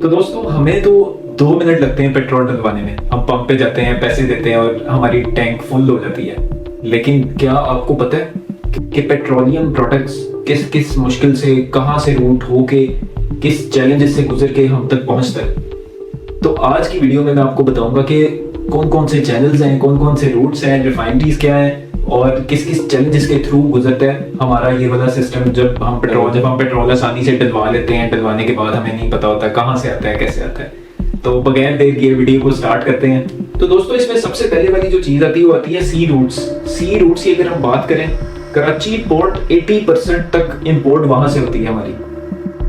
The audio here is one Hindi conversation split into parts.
तो दोस्तों हमें तो 2 मिनट लगते हैं पेट्रोल डलवाने में। हम पंप पे जाते हैं, पैसे देते हैं और हमारी टैंक फुल हो जाती है। लेकिन क्या आपको पता है कि पेट्रोलियम प्रोडक्ट्स किस किस मुश्किल से, कहाँ से रूट होके, किस चैलेंजेस से गुजर के हम तक पहुंचता है। तो आज की वीडियो में मैं आपको बताऊंगा कि कौन कौन से चैनल्स हैं, कौन कौन से रूट्स हैं, रिफाइनरीज क्या है और किस किस चैलेंजेस के थ्रू गुजरता है हमारा ये वाला सिस्टम। जब हम पेट्रोल आसानी से डलवा लेते हैं, डलवाने के बाद हमें नहीं पता होता कहाँ से आता है, कैसे आता है। तो बगैर देर किए वीडियो को स्टार्ट करते हैं। तो दोस्तों इसमें सबसे पहले वाली जो चीज आती है वो आती है सी रूट्स। सी रूट्स की अगर हम बात करें, कराची पोर्ट 80% तक इंपोर्ट वहां से होती है हमारी।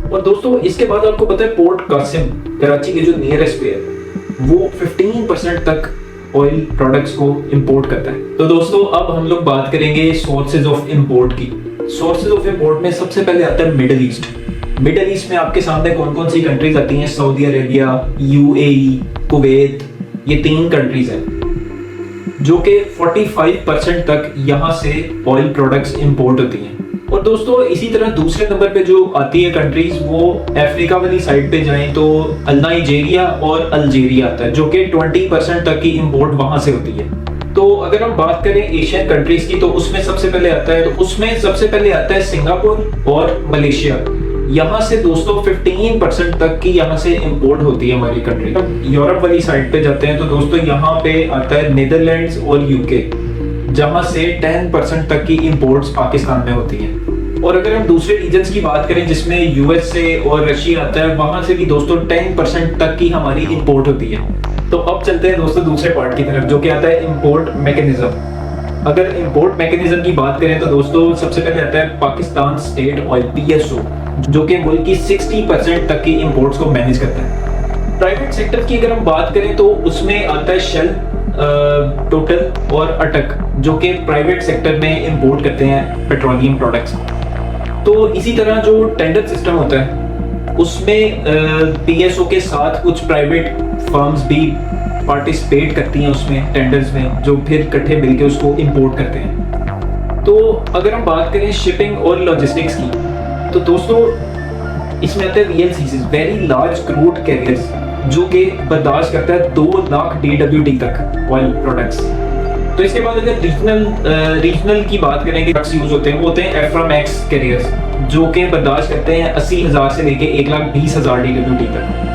और दोस्तों इसके बाद आपको पता है पोर्ट कासिम कराची के जो नियरेस्ट पे है वो 15% तक ऑयल प्रोडक्ट्स को इंपोर्ट करता है। तो दोस्तों अब हम लोग बात करेंगे सोर्सेज ऑफ इंपोर्ट की। सोर्सेज ऑफ इंपोर्ट में सबसे पहले आता है मिडिल ईस्ट। मिडिल ईस्ट में आपके सामने कौन कौन सी कंट्रीज आती हैं? सऊदी अरेबिया, यूएई, कुवैत, ये 3 कंट्रीज हैं जो कि 45% तक यहाँ से ऑयल प्रोडक्ट्स इंपोर्ट होती हैं। और दोस्तों इसी तरह दूसरे नंबर पे जो आती है कंट्रीज, वो अफ्रीका वाली साइड पे जाएं तो नाइजीरिया और अल्जीरिया आता है जो कि 20% तक की इंपोर्ट वहां से होती है। तो अगर हम बात करें एशियन कंट्रीज की तो उसमें सबसे पहले आता है सिंगापुर और मलेशिया। यहाँ से दोस्तों 15% तक की यहाँ से इंपोर्ट होती है हमारी कंट्री। यूरोप वाली साइड पे जाते हैं तो दोस्तों यहाँ पे आता है नीदरलैंड्स और यूके, जहां से 10% तक की इंपोर्ट्स पाकिस्तान में होती हैं। और अगर हम दूसरे रीजन्स की बात करें जिसमें यूएसए और रशिया आता है, वहां से भी दोस्तों 10% तक की हमारी इंपोर्ट होती है। तो अब चलते हैं दोस्तों दूसरे पार्ट की तरफ जो कि आता है इंपोर्ट मैकेनिज्म। अगर इंपोर्ट मैकेनिज्म की बात करें तो दोस्तों सबसे पहले आता है पाकिस्तान स्टेट ऑयल PSO, जो कि मुल्क की 60% तक की इंपोर्ट्स को मैनेज करता है। प्राइवेट सेक्टर की अगर हम बात करें तो उसमें आता है शेल, टोटल और अटक, जो कि प्राइवेट सेक्टर में इंपोर्ट करते हैं पेट्रोलियम प्रोडक्ट्स। तो इसी तरह जो टेंडर सिस्टम होता है उसमें PSO के साथ कुछ प्राइवेट फर्म्स भी पार्टिसिपेट करती हैं उसमें टेंडर्स में, जो फिर इकट्ठे मिलकर उसको इंपोर्ट करते हैं। तो अगर हम बात करें शिपिंग और लॉजिस्टिक्स की तो दोस्तों इसमें आते हैं VLCCs, very large crude carriers, जो कि बर्दाश्त करता है 2 लाख DWT तक ऑयल प्रोडक्ट्स। तो इसके बाद अगर रीजनल की बात करें कि ट्रक्स यूज होते हैं, वो होते हैं एफ्रामैक्स कैरियर्स, जो कि बर्दाश्त करते हैं 80,000 से लेके 1,20,000 DWT तक।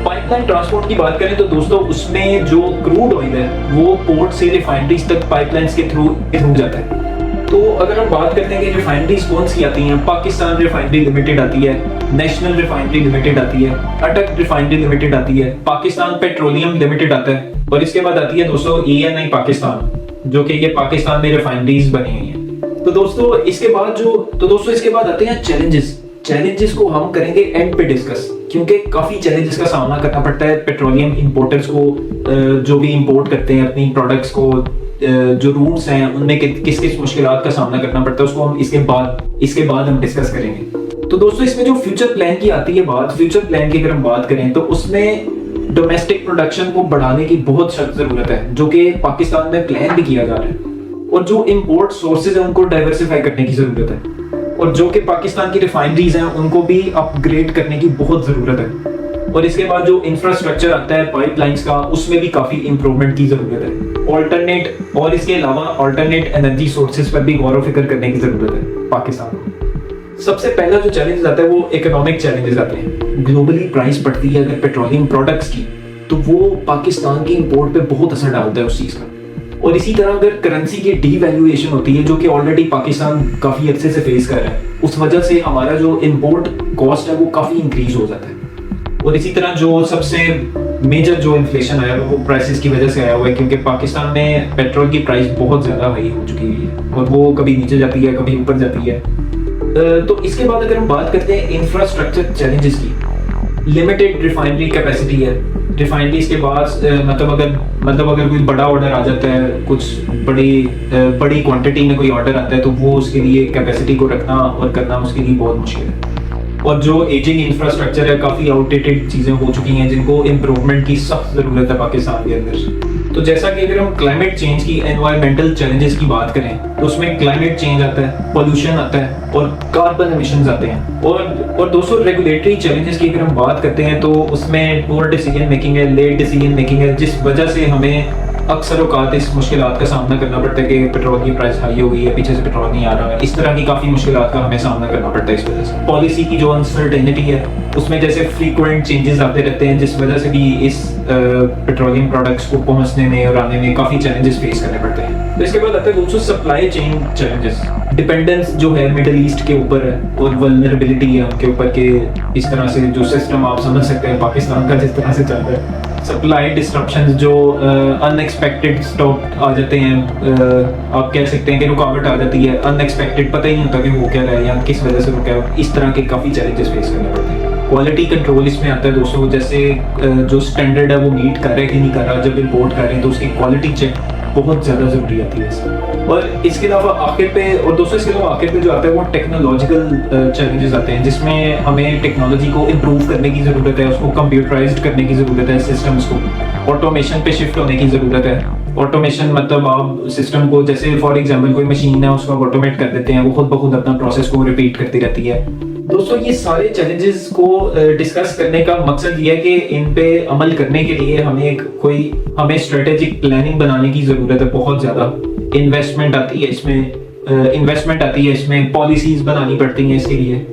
पाइपलाइन ट्रांसपोर्ट की बात करें तो दोस्तों उसमें जो क्रूड ऑयल है वो पोर्ट से रिफाइनरीज तक पाइपलाइंस के थ्रू जाता है। तो अगर हम बात करते हैं कि रिफाइनरीज कौन सी आती हैं, पाकिस्तान रिफाइनरी लिमिटेड आती है, नेशनल रिफाइनरी लिमिटेड आती है, अटक रिफाइनरी लिमिटेड आती है, पाकिस्तान पेट्रोलियम लिमिटेड आता है, और इसके बाद आती है दोस्तों ENI पाकिस्तान, जो कि ये पाकिस्तान में रिफाइनरीज बनी हुई हैं। तो दोस्तों इसके बाद आते हैं चैलेंजेस को हम करेंगे एंड पे डिस्कस, क्योंकि काफी चैलेंजेस का सामना करना पड़ता है पेट्रोलियम इंपोर्टर्स को, जो भी इंपोर्ट करते हैं अपनी प्रोडक्ट्स को। जो रूट्स हैं उनमें किस किस मुश्किलात का सामना करना पड़ता है उसको हम इसके बाद हम डिस्कस करेंगे। तो दोस्तों इसमें जो फ्यूचर प्लान की आती है बात, फ्यूचर प्लान की अगर हम बात करें तो उसमें डोमेस्टिक प्रोडक्शन को बढ़ाने की बहुत सख्त जरूरत है, जो कि पाकिस्तान में प्लान भी किया जा रहा है। और जो इंपोर्ट सोर्सेज है उनको डाइवर्सिफाई करने की जरूरत है, और जो कि पाकिस्तान की रिफाइनरीज हैं उनको भी अपग्रेड करने की बहुत जरूरत है। और इसके बाद जो इंफ्रास्ट्रक्चर आता है पाइपलाइंस का, उसमें भी काफी इंप्रूवमेंट की जरूरत है। इसके अलावा ऑल्टरनेट एनर्जी सोर्सेज पर भी गौर फिक्र करने की जरूरत है पाकिस्तान को। सबसे पहला जो चैलेंज आता है वो इकोनॉमिक चैलेंजेस आते हैं। ग्लोबली प्राइस बढ़ती है अगर पेट्रोलियम प्रोडक्ट्स की, तो वो पाकिस्तान की इंपोर्ट पे बहुत असर डालता है उस चीज का। और इसी तरह अगर करेंसी की डीवैल्यूएशन होती है, जो कि ऑलरेडी पाकिस्तान काफी अच्छे से फेस कर रहा है, उस वजह से हमारा जो इंपोर्ट कॉस्ट है वो काफी इंक्रीज हो जाता है। और इसी तरह जो सबसे मेजर जो इन्फ्लेशन आया वो प्राइसेस की वजह से आया हुआ है, क्योंकि पाकिस्तान में पेट्रोल की प्राइस बहुत ज़्यादा हाई हो चुकी है और वो कभी नीचे जाती है कभी ऊपर जाती है। तो इसके बाद अगर हम बात करते हैं इंफ्रास्ट्रक्चर चैलेंजेस की, लिमिटेड रिफाइनरी कैपेसिटी है। रिफाइनरीज के बाद मतलब अगर कोई बड़ा ऑर्डर आ जाता है, कुछ बड़ी क्वांटिटी में कोई ऑर्डर आता है, तो वो उसके लिए कैपेसिटी को रखना और करना उसके लिए बहुत मुश्किल है। और जो एजिंग इंफ्रास्ट्रक्चर है, काफ़ी आउटडेटेड चीज़ें हो चुकी हैं जिनको इम्प्रूवमेंट की सख्त ज़रूरत है पाकिस्तान के अंदर। तो जैसा कि अगर हम क्लाइमेट चेंज की, एनवायरमेंटल चैलेंजेस की बात करें तो उसमें क्लाइमेट चेंज आता है, पोल्यूशन आता है और कार्बन एमिशंस आते हैं। और दोस्तों रेगुलेटरी चैलेंजेस की अगर हम बात करते हैं तो उसमें पुअर डिसीजन मेकिंग है, लेट डिसीजन मेकिंग है, जिस वजह से हमें अक्सर औकात इस मुश्किलात का सामना करना पड़ता है कि पेट्रोल की प्राइस हाई हो गई है, पीछे से पेट्रोल नहीं आ रहा है। इस तरह की काफ़ी मुश्किलात का हमें सामना करना पड़ता है इस वजह से। पॉलिसी की जो अनसर्टेनिटी है उसमें जैसे फ्रीक्वेंट चेंजेस आते रहते हैं, जिस वजह से भी इस पेट्रोलियम प्रोडक्ट्स को पहुंचने में और आने में काफ़ी चैलेंजेस फेस करने पड़ते हैं। तो इसके बाद आता है दोस्तों सप्लाई चेन चैलेंजेस। डिपेंडेंस जो है मिडल ईस्ट के ऊपर है और वल्नरेबिलिटी है उनके ऊपर के, इस तरह से जो सिस्टम आप समझ सकते हैं पाकिस्तान का जिस तरह से चल रहा है। सप्लाई डिस्ट्रप्शंस जो अनएक्सपेक्टेड स्टॉप आ जाते हैं, आप कह सकते हैं कि रुकावट आ जाती है अनएक्सपेक्टेड, पता ही नहीं होता कि वो क्या रहा है या किस वजह से रुका है। इस तरह के काफ़ी चैलेंजेस फेस करने पड़ते हैं। क्वालिटी कंट्रोल इसमें आता है दोस्तों, जैसे जो स्टैंडर्ड है वो मीट कर रहा है कि नहीं कर रहा, जब इम्पोर्ट कर रहे हैं तो उसकी क्वालिटी चेक बहुत ज़्यादा ज़रूरी आती है। और इसके अलावा आखिर पे, और दोस्तों इसके अलावा आखिर पे जो आता है वो टेक्नोलॉजिकल चैलेंजेस आते हैं, जिसमें हमें टेक्नोलॉजी को इम्प्रूव करने की ज़रूरत है, उसको कंप्यूटराइज्ड करने की ज़रूरत है, सिस्टम्स को ऑटोमेशन पे शिफ्ट होने की ज़रूरत है। ऑटोमेशन मतलब आप सिस्टम को, जैसे फॉर एग्जांपल कोई मशीन है उसको ऑटोमेट कर देते हैं, वो खुद ब खुद अपना प्रोसेस को रिपीट करती रहती है। दोस्तों ये सारे चैलेंजेस को डिस्कस करने का मकसद ये है कि इन पे अमल करने के लिए हमें स्ट्रेटेजिक प्लानिंग बनाने की ज़रूरत है। बहुत ज़्यादा इन्वेस्टमेंट आती है इसमें पॉलिसीज बनानी पड़ती हैं इसके लिए।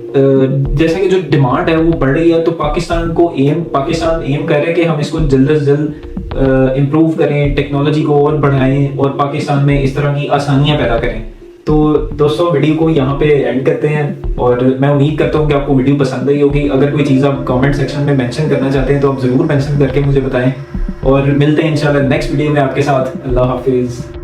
जैसे कि जो डिमांड है वो बढ़ रही है, तो पाकिस्तान एम कर रहे हैं कि हम इसको जल्द से जल्द इम्प्रूव करें, टेक्नोलॉजी को और बढ़ाएं और पाकिस्तान में इस तरह की आसानियां पैदा करें। तो दोस्तों वीडियो को यहाँ पे एंड करते हैं और मैं उम्मीद करता हूँ कि आपको वीडियो पसंद आई होगी। अगर कोई चीज़ आप कमेंट सेक्शन में मेंशन करना चाहते हैं तो आप ज़रूर मेंशन करके मुझे बताएं और मिलते हैं इंशाल्लाह नेक्स्ट वीडियो में आपके साथ। अल्लाह हाफिज़।